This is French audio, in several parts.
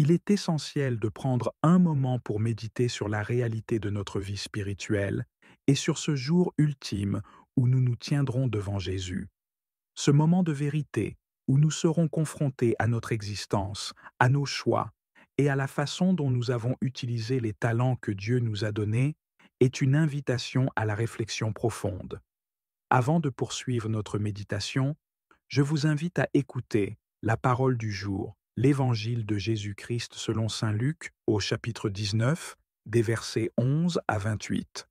Il est essentiel de prendre un moment pour méditer sur la réalité de notre vie spirituelle et sur ce jour ultime où nous nous tiendrons devant Jésus. Ce moment de vérité où nous serons confrontés à notre existence, à nos choix et à la façon dont nous avons utilisé les talents que Dieu nous a donnés est une invitation à la réflexion profonde. Avant de poursuivre notre méditation, je vous invite à écouter la parole du jour, l'Évangile de Jésus-Christ selon saint Luc au chapitre 19, des versets 11 à 28.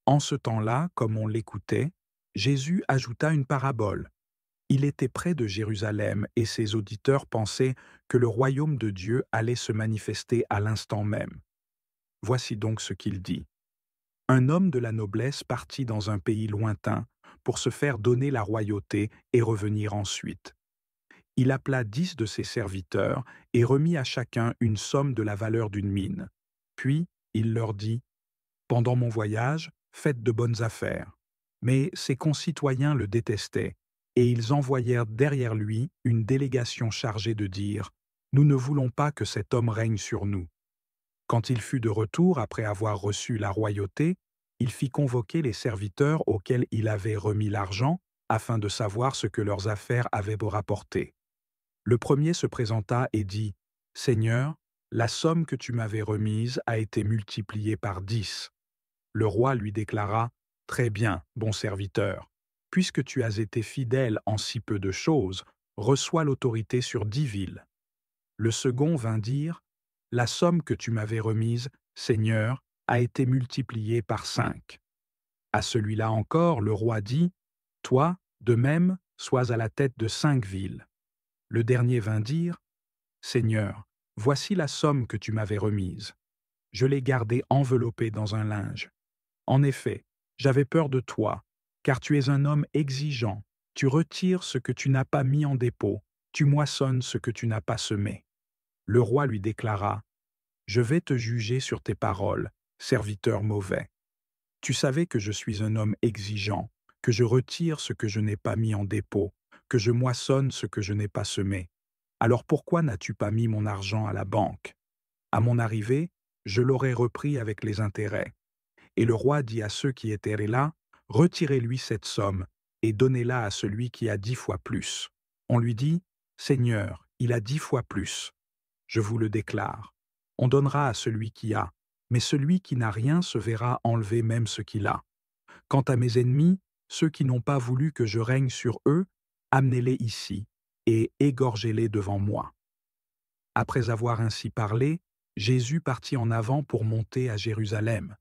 En ce temps-là, comme on l'écoutait, Jésus ajouta une parabole. Il était près de Jérusalem et ses auditeurs pensaient que le royaume de Dieu allait se manifester à l'instant même. Voici donc ce qu'il dit. Un homme de la noblesse partit dans un pays lointain pour se faire donner la royauté et revenir ensuite. Il appela 10 de ses serviteurs et remit à chacun une somme de la valeur d'une mine. Puis il leur dit, pendant mon voyage, faites de bonnes affaires. Mais ses concitoyens le détestaient, et ils envoyèrent derrière lui une délégation chargée de dire, nous ne voulons pas que cet homme règne sur nous. Quand il fut de retour après avoir reçu la royauté, il fit convoquer les serviteurs auxquels il avait remis l'argent, afin de savoir ce que leurs affaires avaient rapporté. Le premier se présenta et dit, Seigneur, la somme que tu m'avais remise a été multipliée par 10. Le roi lui déclara, Très bien, bon serviteur, puisque tu as été fidèle en si peu de choses, reçois l'autorité sur 10 villes. Le second vint dire, La somme que tu m'avais remise, Seigneur, a été multipliée par 5. À celui-là encore, le roi dit, Toi, de même, sois à la tête de 5 villes. Le dernier vint dire, Seigneur, voici la somme que tu m'avais remise. Je l'ai gardée enveloppée dans un linge. En effet, j'avais peur de toi, car tu es un homme exigeant, tu retires ce que tu n'as pas mis en dépôt, tu moissonnes ce que tu n'as pas semé. Le roi lui déclara, Je vais te juger sur tes paroles, serviteur mauvais. Tu savais que je suis un homme exigeant, que je retire ce que je n'ai pas mis en dépôt, que je moissonne ce que je n'ai pas semé. Alors pourquoi n'as-tu pas mis mon argent à la banque? À mon arrivée, je l'aurais repris avec les intérêts. Et le roi dit à ceux qui étaient là, Retirez-lui cette somme et donnez-la à celui qui a 10 fois plus. On lui dit, Seigneur, il a 10 fois plus. Je vous le déclare. On donnera à celui qui a, mais celui qui n'a rien se verra enlever même ce qu'il a. Quant à mes ennemis, ceux qui n'ont pas voulu que je règne sur eux, amenez-les ici et égorgez-les devant moi. Après avoir ainsi parlé, Jésus partit en avant pour monter à Jérusalem.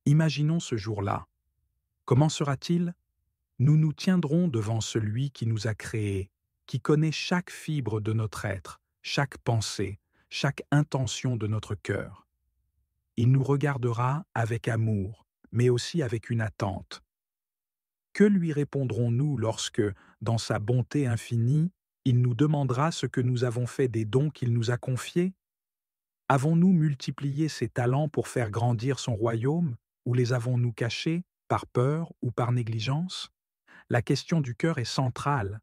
Imaginons ce jour-là. Comment sera-t-il? Nous nous tiendrons devant celui qui nous a créés, qui connaît chaque fibre de notre être, chaque pensée, chaque intention de notre cœur. Il nous regardera avec amour, mais aussi avec une attente. Que lui répondrons-nous lorsque, dans sa bonté infinie, il nous demandera ce que nous avons fait des dons qu'il nous a confiés? Avons-nous multiplié ses talents pour faire grandir son royaume, ou les avons-nous cachés, par peur ou par négligence? La question du cœur est centrale.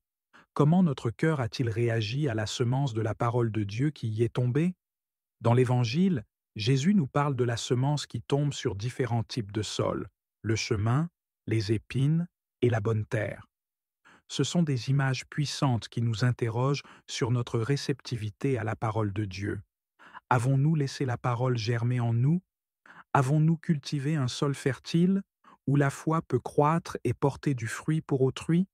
Comment notre cœur a-t-il réagi à la semence de la parole de Dieu qui y est tombée? Dans l'Évangile, Jésus nous parle de la semence qui tombe sur différents types de sols, le chemin, les épines et la bonne terre. Ce sont des images puissantes qui nous interrogent sur notre réceptivité à la parole de Dieu. Avons-nous laissé la parole germer en nous? Avons-nous cultivé un sol fertile où la foi peut croître et porter du fruit pour autrui?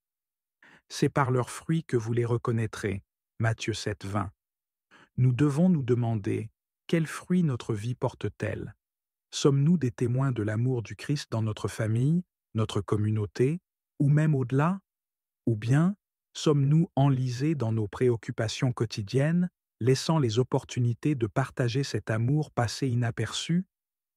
C'est par leurs fruits que vous les reconnaîtrez. Matthieu 7, 20. Nous devons nous demander quels fruits notre vie porte-t-elle? Sommes-nous des témoins de l'amour du Christ dans notre famille, notre communauté, ou même au-delà? Ou bien sommes-nous enlisés dans nos préoccupations quotidiennes, laissant les opportunités de partager cet amour passer inaperçu?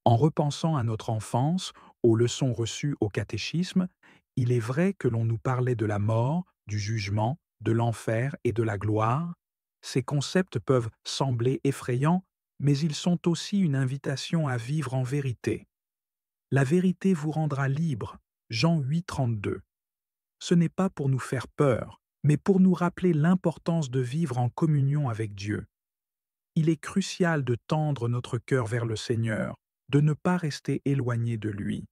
En repensant à notre enfance, aux leçons reçues au catéchisme, il est vrai que l'on nous parlait de la mort, du jugement, de l'enfer et de la gloire. Ces concepts peuvent sembler effrayants, mais ils sont aussi une invitation à vivre en vérité. La vérité vous rendra libre. Jean 8, 32. Ce n'est pas pour nous faire peur, mais pour nous rappeler l'importance de vivre en communion avec Dieu. Il est crucial de tendre notre cœur vers le Seigneur, de ne pas rester éloigné de lui.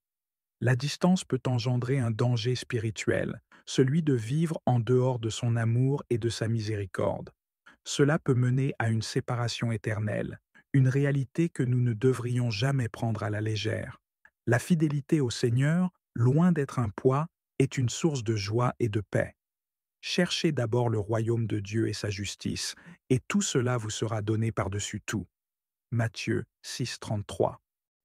La distance peut engendrer un danger spirituel, celui de vivre en dehors de son amour et de sa miséricorde. Cela peut mener à une séparation éternelle, une réalité que nous ne devrions jamais prendre à la légère. La fidélité au Seigneur, loin d'être un poids, est une source de joie et de paix. Cherchez d'abord le royaume de Dieu et sa justice, et tout cela vous sera donné par-dessus tout. Matthieu 6,33.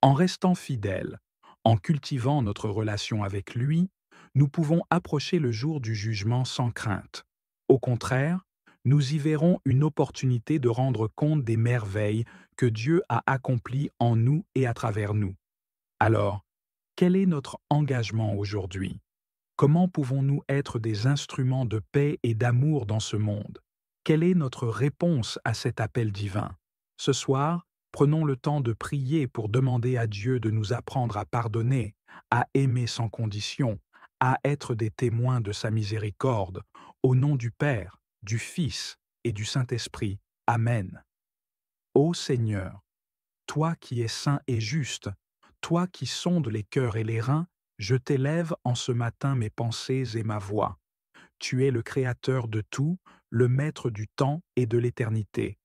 En restant fidèles, en cultivant notre relation avec lui, nous pouvons approcher le jour du jugement sans crainte. Au contraire, nous y verrons une opportunité de rendre compte des merveilles que Dieu a accomplies en nous et à travers nous. Alors, quel est notre engagement aujourd'hui? Comment pouvons-nous être des instruments de paix et d'amour dans ce monde? Quelle est notre réponse à cet appel divin? Ce soir, prenons le temps de prier pour demander à Dieu de nous apprendre à pardonner, à aimer sans condition, à être des témoins de sa miséricorde, au nom du Père, du Fils et du Saint-Esprit. Amen. Ô Seigneur, toi qui es saint et juste, toi qui sondes les cœurs et les reins, je t'élève en ce matin mes pensées et ma voix. Tu es le Créateur de tout, le Maître du temps et de l'éternité.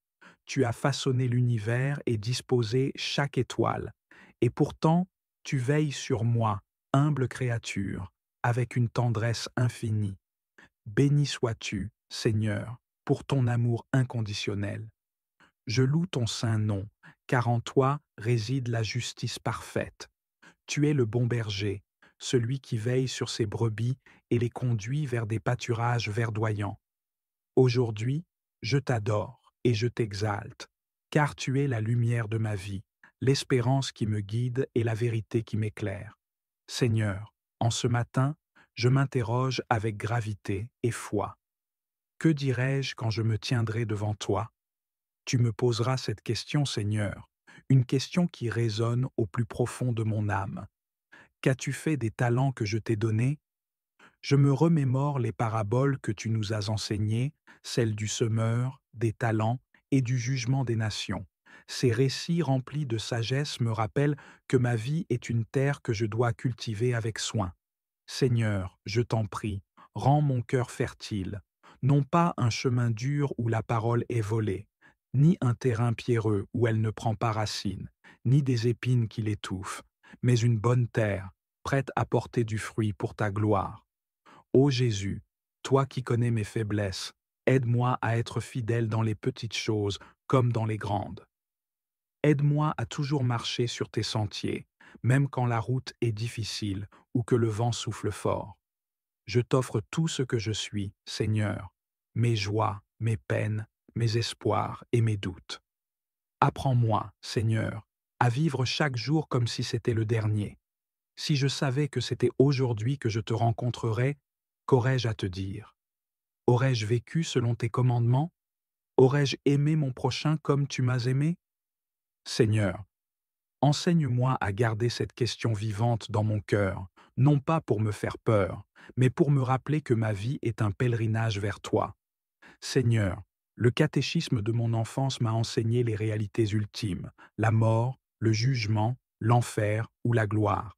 Tu as façonné l'univers et disposé chaque étoile. Et pourtant, tu veilles sur moi, humble créature, avec une tendresse infinie. Béni sois-tu, Seigneur, pour ton amour inconditionnel. Je loue ton saint nom, car en toi réside la justice parfaite. Tu es le bon berger, celui qui veille sur ses brebis et les conduit vers des pâturages verdoyants. Aujourd'hui, je t'adore et je t'exalte, car tu es la lumière de ma vie, l'espérance qui me guide et la vérité qui m'éclaire. Seigneur, en ce matin, je m'interroge avec gravité et foi. Que dirai-je quand je me tiendrai devant toi? Tu me poseras cette question, Seigneur, une question qui résonne au plus profond de mon âme. Qu'as-tu fait des talents que je t'ai donnés? Je me remémore les paraboles que tu nous as enseignées, celles du semeur, des talents et du jugement des nations. Ces récits remplis de sagesse me rappellent que ma vie est une terre que je dois cultiver avec soin. Seigneur, je t'en prie, rends mon cœur fertile, non pas un chemin dur où la parole est volée, ni un terrain pierreux où elle ne prend pas racine, ni des épines qui l'étouffent, mais une bonne terre, prête à porter du fruit pour ta gloire. Ô Jésus, toi qui connais mes faiblesses, aide-moi à être fidèle dans les petites choses comme dans les grandes. Aide-moi à toujours marcher sur tes sentiers, même quand la route est difficile ou que le vent souffle fort. Je t'offre tout ce que je suis, Seigneur, mes joies, mes peines, mes espoirs et mes doutes. Apprends-moi, Seigneur, à vivre chaque jour comme si c'était le dernier. Si je savais que c'était aujourd'hui que je te rencontrerais, qu'aurais-je à te dire? Aurais-je vécu selon tes commandements? Aurais-je aimé mon prochain comme tu m'as aimé? Seigneur, enseigne-moi à garder cette question vivante dans mon cœur, non pas pour me faire peur, mais pour me rappeler que ma vie est un pèlerinage vers toi. Seigneur, le catéchisme de mon enfance m'a enseigné les réalités ultimes, la mort, le jugement, l'enfer ou la gloire.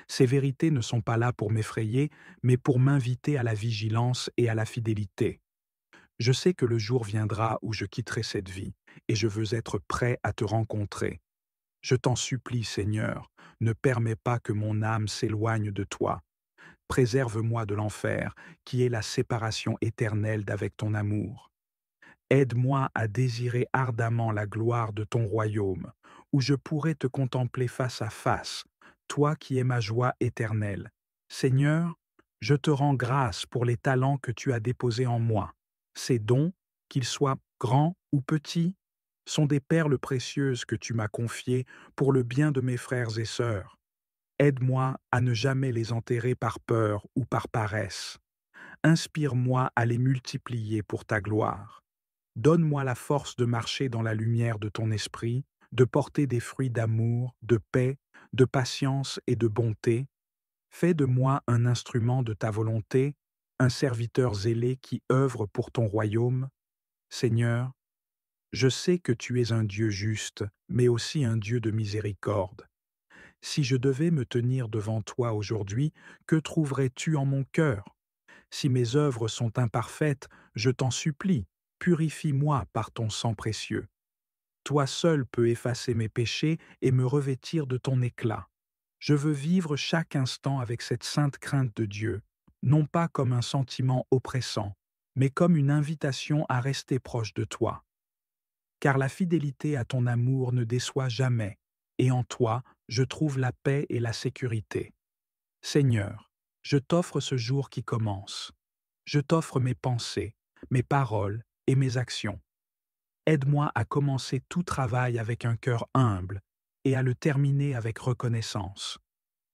Ces vérités ne sont pas là pour m'effrayer, mais pour m'inviter à la vigilance et à la fidélité. Je sais que le jour viendra où je quitterai cette vie, et je veux être prêt à te rencontrer. Je t'en supplie, Seigneur, ne permets pas que mon âme s'éloigne de toi. Préserve-moi de l'enfer, qui est la séparation éternelle d'avec ton amour. Aide-moi à désirer ardemment la gloire de ton royaume, où je pourrai te contempler face à face, toi qui es ma joie éternelle. Seigneur, je te rends grâce pour les talents que tu as déposés en moi. Ces dons, qu'ils soient grands ou petits, sont des perles précieuses que tu m'as confiées pour le bien de mes frères et sœurs. Aide-moi à ne jamais les enterrer par peur ou par paresse. Inspire-moi à les multiplier pour ta gloire. Donne-moi la force de marcher dans la lumière de ton esprit, de porter des fruits d'amour, de paix, de patience et de bonté. Fais de moi un instrument de ta volonté, un serviteur zélé qui œuvre pour ton royaume. Seigneur, Je sais que tu es un Dieu juste, mais aussi un Dieu de miséricorde. Si je devais me tenir devant toi aujourd'hui, que trouverais-tu en mon cœur? Si mes œuvres sont imparfaites, je t'en supplie, purifie-moi par ton sang précieux. Toi seul peux effacer mes péchés et me revêtir de ton éclat. Je veux vivre chaque instant avec cette sainte crainte de Dieu, non pas comme un sentiment oppressant, mais comme une invitation à rester proche de toi. Car la fidélité à ton amour ne déçoit jamais, et en toi, je trouve la paix et la sécurité. Seigneur, je t'offre ce jour qui commence. Je t'offre mes pensées, mes paroles et mes actions. Aide-moi à commencer tout travail avec un cœur humble et à le terminer avec reconnaissance.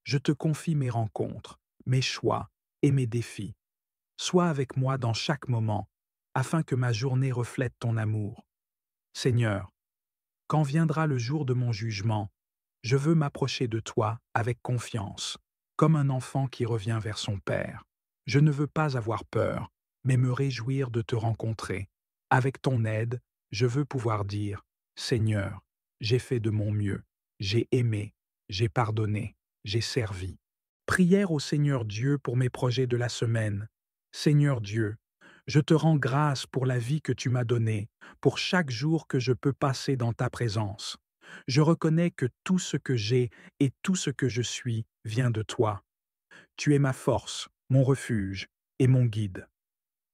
Je te confie mes rencontres, mes choix et mes défis. Sois avec moi dans chaque moment, afin que ma journée reflète ton amour. Seigneur, quand viendra le jour de mon jugement, je veux m'approcher de toi avec confiance, comme un enfant qui revient vers son Père. Je ne veux pas avoir peur, mais me réjouir de te rencontrer. Avec ton aide, je veux pouvoir dire, Seigneur, j'ai fait de mon mieux, j'ai aimé, j'ai pardonné, j'ai servi. Prière au Seigneur Dieu pour mes projets de la semaine. Seigneur Dieu, je te rends grâce pour la vie que tu m'as donnée, pour chaque jour que je peux passer dans ta présence. Je reconnais que tout ce que j'ai et tout ce que je suis vient de toi. Tu es ma force, mon refuge et mon guide.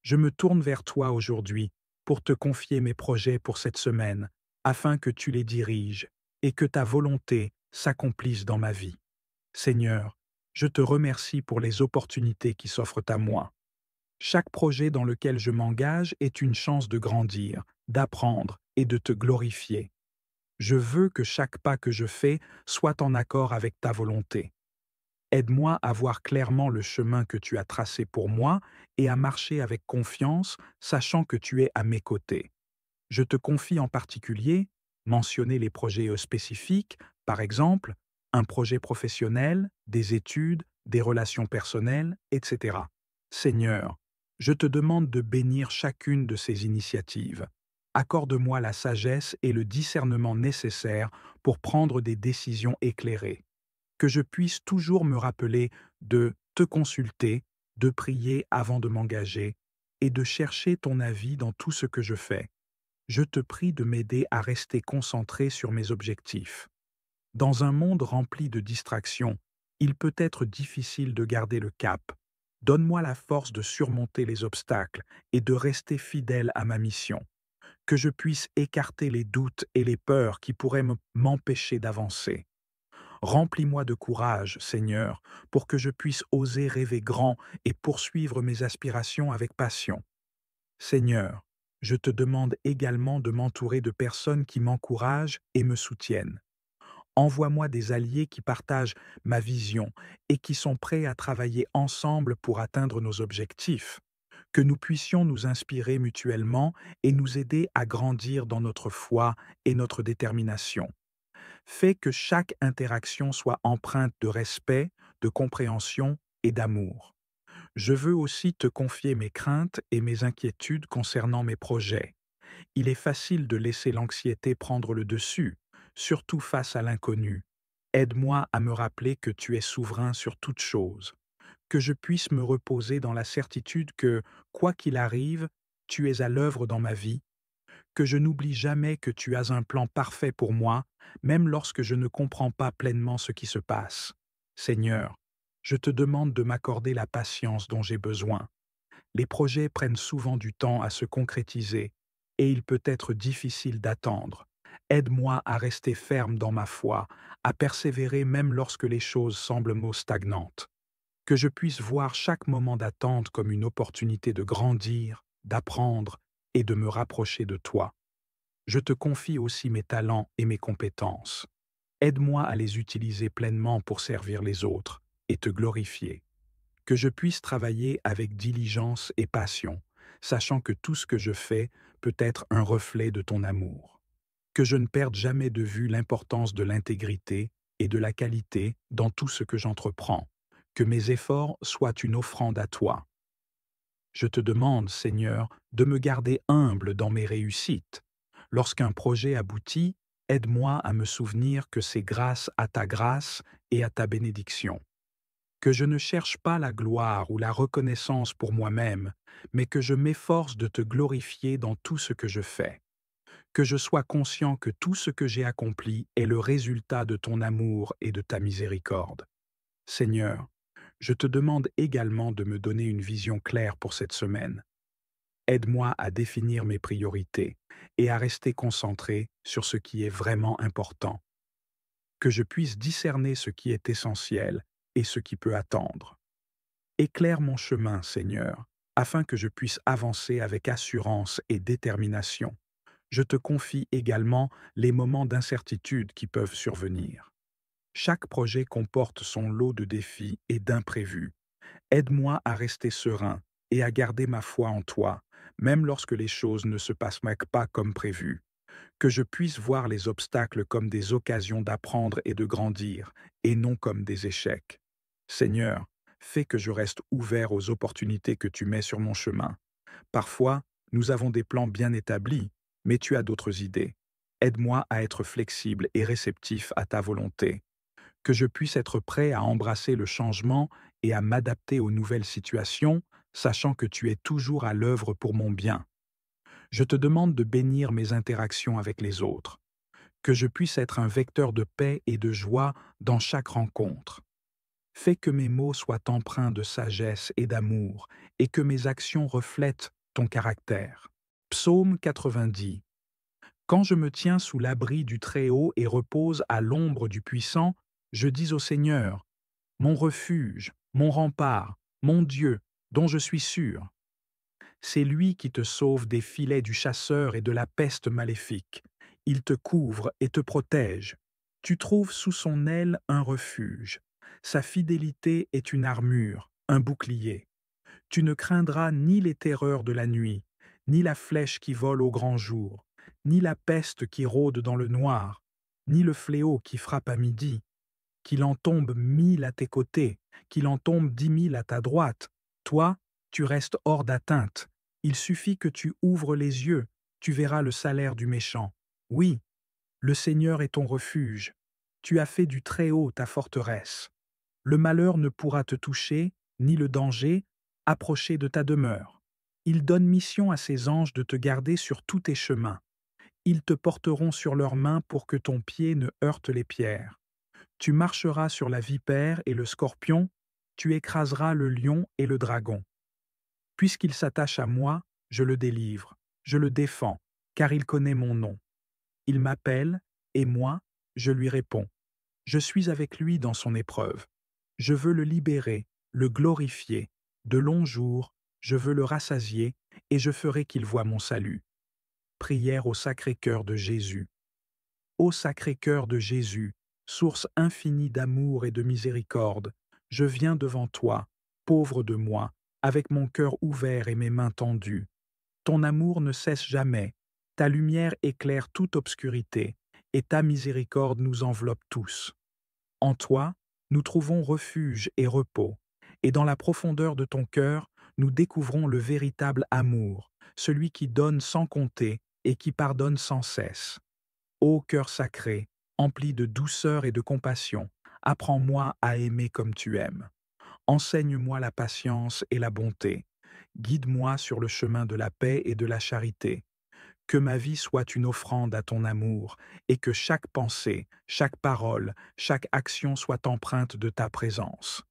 Je me tourne vers toi aujourd'hui pour te confier mes projets pour cette semaine, afin que tu les diriges et que ta volonté s'accomplisse dans ma vie. Seigneur, je te remercie pour les opportunités qui s'offrent à moi. Chaque projet dans lequel je m'engage est une chance de grandir, d'apprendre et de te glorifier. Je veux que chaque pas que je fais soit en accord avec ta volonté. Aide-moi à voir clairement le chemin que tu as tracé pour moi et à marcher avec confiance, sachant que tu es à mes côtés. Je te confie en particulier mentionner les projets spécifiques, par exemple, un projet professionnel, des études, des relations personnelles, etc. Seigneur, je te demande de bénir chacune de ces initiatives. Accorde-moi la sagesse et le discernement nécessaires pour prendre des décisions éclairées. Que je puisse toujours me rappeler de te consulter, de prier avant de m'engager et de chercher ton avis dans tout ce que je fais. Je te prie de m'aider à rester concentré sur mes objectifs. Dans un monde rempli de distractions, il peut être difficile de garder le cap. Donne-moi la force de surmonter les obstacles et de rester fidèle à ma mission. Que je puisse écarter les doutes et les peurs qui pourraient m'empêcher d'avancer. Remplis-moi de courage, Seigneur, pour que je puisse oser rêver grand et poursuivre mes aspirations avec passion. Seigneur, je te demande également de m'entourer de personnes qui m'encouragent et me soutiennent. Envoie-moi des alliés qui partagent ma vision et qui sont prêts à travailler ensemble pour atteindre nos objectifs. Que nous puissions nous inspirer mutuellement et nous aider à grandir dans notre foi et notre détermination. Fais que chaque interaction soit empreinte de respect, de compréhension et d'amour. Je veux aussi te confier mes craintes et mes inquiétudes concernant mes projets. Il est facile de laisser l'anxiété prendre le dessus, surtout face à l'inconnu. Aide-moi à me rappeler que tu es souverain sur toute chose, que je puisse me reposer dans la certitude que, quoi qu'il arrive, tu es à l'œuvre dans ma vie, que je n'oublie jamais que tu as un plan parfait pour moi, même lorsque je ne comprends pas pleinement ce qui se passe. Seigneur, je te demande de m'accorder la patience dont j'ai besoin. Les projets prennent souvent du temps à se concrétiser et il peut être difficile d'attendre. Aide-moi à rester ferme dans ma foi, à persévérer même lorsque les choses semblent stagnantes. Que je puisse voir chaque moment d'attente comme une opportunité de grandir, d'apprendre et de me rapprocher de toi. Je te confie aussi mes talents et mes compétences. Aide-moi à les utiliser pleinement pour servir les autres et te glorifier. Que je puisse travailler avec diligence et passion, sachant que tout ce que je fais peut être un reflet de ton amour. Que je ne perde jamais de vue l'importance de l'intégrité et de la qualité dans tout ce que j'entreprends. Que mes efforts soient une offrande à toi. Je te demande, Seigneur, de me garder humble dans mes réussites. Lorsqu'un projet aboutit, aide-moi à me souvenir que c'est grâce à ta grâce et à ta bénédiction. Que je ne cherche pas la gloire ou la reconnaissance pour moi-même, mais que je m'efforce de te glorifier dans tout ce que je fais. Que je sois conscient que tout ce que j'ai accompli est le résultat de ton amour et de ta miséricorde. Seigneur, je te demande également de me donner une vision claire pour cette semaine. Aide-moi à définir mes priorités et à rester concentré sur ce qui est vraiment important. Que je puisse discerner ce qui est essentiel et ce qui peut attendre. Éclaire mon chemin, Seigneur, afin que je puisse avancer avec assurance et détermination. Je te confie également les moments d'incertitude qui peuvent survenir. Chaque projet comporte son lot de défis et d'imprévus. Aide-moi à rester serein et à garder ma foi en toi, même lorsque les choses ne se passent pas comme prévu. Que je puisse voir les obstacles comme des occasions d'apprendre et de grandir, et non comme des échecs. Seigneur, fais que je reste ouvert aux opportunités que tu mets sur mon chemin. Parfois, nous avons des plans bien établis, mais tu as d'autres idées. Aide-moi à être flexible et réceptif à ta volonté. Que je puisse être prêt à embrasser le changement et à m'adapter aux nouvelles situations, sachant que tu es toujours à l'œuvre pour mon bien. Je te demande de bénir mes interactions avec les autres, que je puisse être un vecteur de paix et de joie dans chaque rencontre. Fais que mes mots soient empreints de sagesse et d'amour, et que mes actions reflètent ton caractère. Psaume 90. Quand je me tiens sous l'abri du Très-Haut et repose à l'ombre du Puissant, je dis au Seigneur, mon refuge, mon rempart, mon Dieu, dont je suis sûr. C'est lui qui te sauve des filets du chasseur et de la peste maléfique. Il te couvre et te protège. Tu trouves sous son aile un refuge. Sa fidélité est une armure, un bouclier. Tu ne craindras ni les terreurs de la nuit, ni la flèche qui vole au grand jour, ni la peste qui rôde dans le noir, ni le fléau qui frappe à midi. Qu'il en tombe 1000 à tes côtés, qu'il en tombe 10 000 à ta droite. Toi, tu restes hors d'atteinte. Il suffit que tu ouvres les yeux, tu verras le salaire du méchant. Oui, le Seigneur est ton refuge. Tu as fait du Très-Haut ta forteresse. Le malheur ne pourra te toucher, ni le danger, approcher de ta demeure. Il donne mission à ses anges de te garder sur tous tes chemins. Ils te porteront sur leurs mains pour que ton pied ne heurte les pierres. Tu marcheras sur la vipère et le scorpion, tu écraseras le lion et le dragon. Puisqu'il s'attache à moi, je le délivre, je le défends, car il connaît mon nom. Il m'appelle, et moi, je lui réponds. Je suis avec lui dans son épreuve. Je veux le libérer, le glorifier. De longs jours, je veux le rassasier, et je ferai qu'il voie mon salut. Prière au Sacré-Cœur de Jésus. Ô Sacré-Cœur de Jésus, source infinie d'amour et de miséricorde, je viens devant toi, pauvre de moi, avec mon cœur ouvert et mes mains tendues. Ton amour ne cesse jamais, ta lumière éclaire toute obscurité, et ta miséricorde nous enveloppe tous. En toi, nous trouvons refuge et repos, et dans la profondeur de ton cœur, nous découvrons le véritable amour, celui qui donne sans compter et qui pardonne sans cesse. Ô cœur sacré, empli de douceur et de compassion, apprends-moi à aimer comme tu aimes. Enseigne-moi la patience et la bonté. Guide-moi sur le chemin de la paix et de la charité. Que ma vie soit une offrande à ton amour, et que chaque pensée, chaque parole, chaque action soit empreinte de ta présence.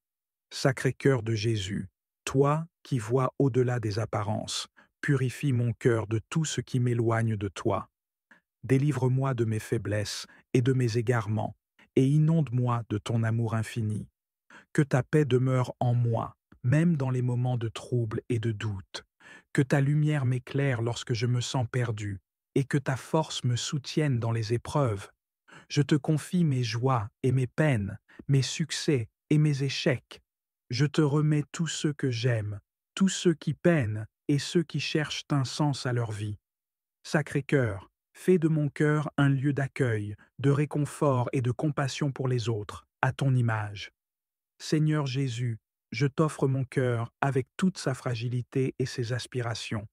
Sacré-Cœur de Jésus, toi qui vois au-delà des apparences, purifie mon cœur de tout ce qui m'éloigne de toi. Délivre-moi de mes faiblesses et de mes égarements, et inonde-moi de ton amour infini. Que ta paix demeure en moi, même dans les moments de trouble et de doute. Que ta lumière m'éclaire lorsque je me sens perdu, et que ta force me soutienne dans les épreuves. Je te confie mes joies et mes peines, mes succès et mes échecs. Je te remets tous ceux que j'aime, tous ceux qui peinent et ceux qui cherchent un sens à leur vie. Sacré-Cœur, fais de mon cœur un lieu d'accueil, de réconfort et de compassion pour les autres, à ton image. Seigneur Jésus, je t'offre mon cœur avec toute sa fragilité et ses aspirations.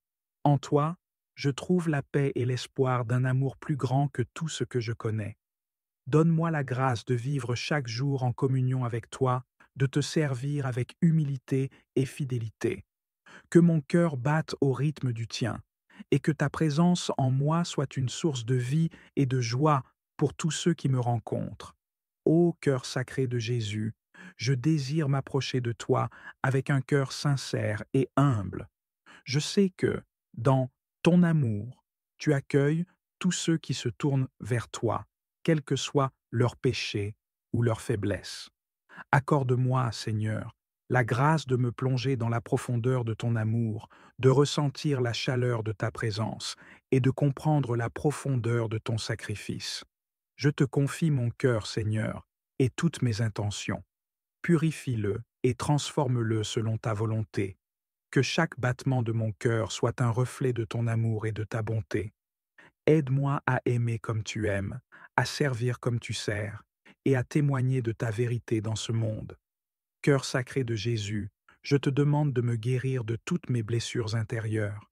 En toi, je trouve la paix et l'espoir d'un amour plus grand que tout ce que je connais. Donne-moi la grâce de vivre chaque jour en communion avec toi, de te servir avec humilité et fidélité. Que mon cœur batte au rythme du tien, et que ta présence en moi soit une source de vie et de joie pour tous ceux qui me rencontrent. Ô cœur sacré de Jésus, je désire m'approcher de toi avec un cœur sincère et humble. Je sais que, dans ton amour, tu accueilles tous ceux qui se tournent vers toi, quels que soient leurs péchés ou leurs faiblesses. Accorde-moi, Seigneur, la grâce de me plonger dans la profondeur de ton amour, de ressentir la chaleur de ta présence et de comprendre la profondeur de ton sacrifice. Je te confie mon cœur, Seigneur, et toutes mes intentions. Purifie-le et transforme-le selon ta volonté. Que chaque battement de mon cœur soit un reflet de ton amour et de ta bonté. Aide-moi à aimer comme tu aimes, à servir comme tu sers, et à témoigner de ta vérité dans ce monde. Cœur sacré de Jésus, je te demande de me guérir de toutes mes blessures intérieures.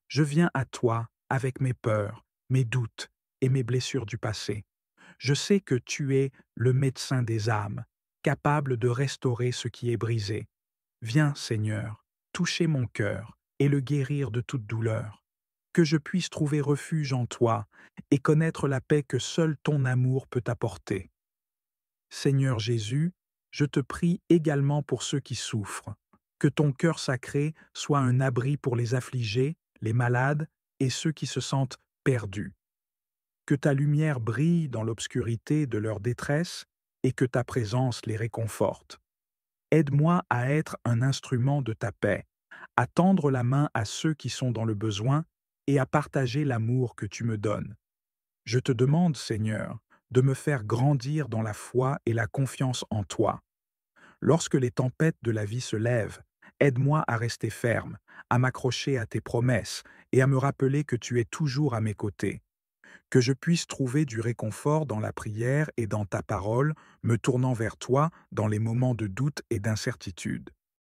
Je viens à toi avec mes peurs, mes doutes et mes blessures du passé. Je sais que tu es le médecin des âmes, capable de restaurer ce qui est brisé. Viens, Seigneur, toucher mon cœur et le guérir de toute douleur. Que je puisse trouver refuge en toi et connaître la paix que seul ton amour peut apporter. Seigneur Jésus, je te prie également pour ceux qui souffrent. Que ton cœur sacré soit un abri pour les affligés, les malades et ceux qui se sentent perdus. Que ta lumière brille dans l'obscurité de leur détresse et que ta présence les réconforte. Aide-moi à être un instrument de ta paix, à tendre la main à ceux qui sont dans le besoin et à partager l'amour que tu me donnes. Je te demande, Seigneur, de me faire grandir dans la foi et la confiance en toi. Lorsque les tempêtes de la vie se lèvent, aide-moi à rester ferme, à m'accrocher à tes promesses et à me rappeler que tu es toujours à mes côtés. Que je puisse trouver du réconfort dans la prière et dans ta parole, me tournant vers toi dans les moments de doute et d'incertitude.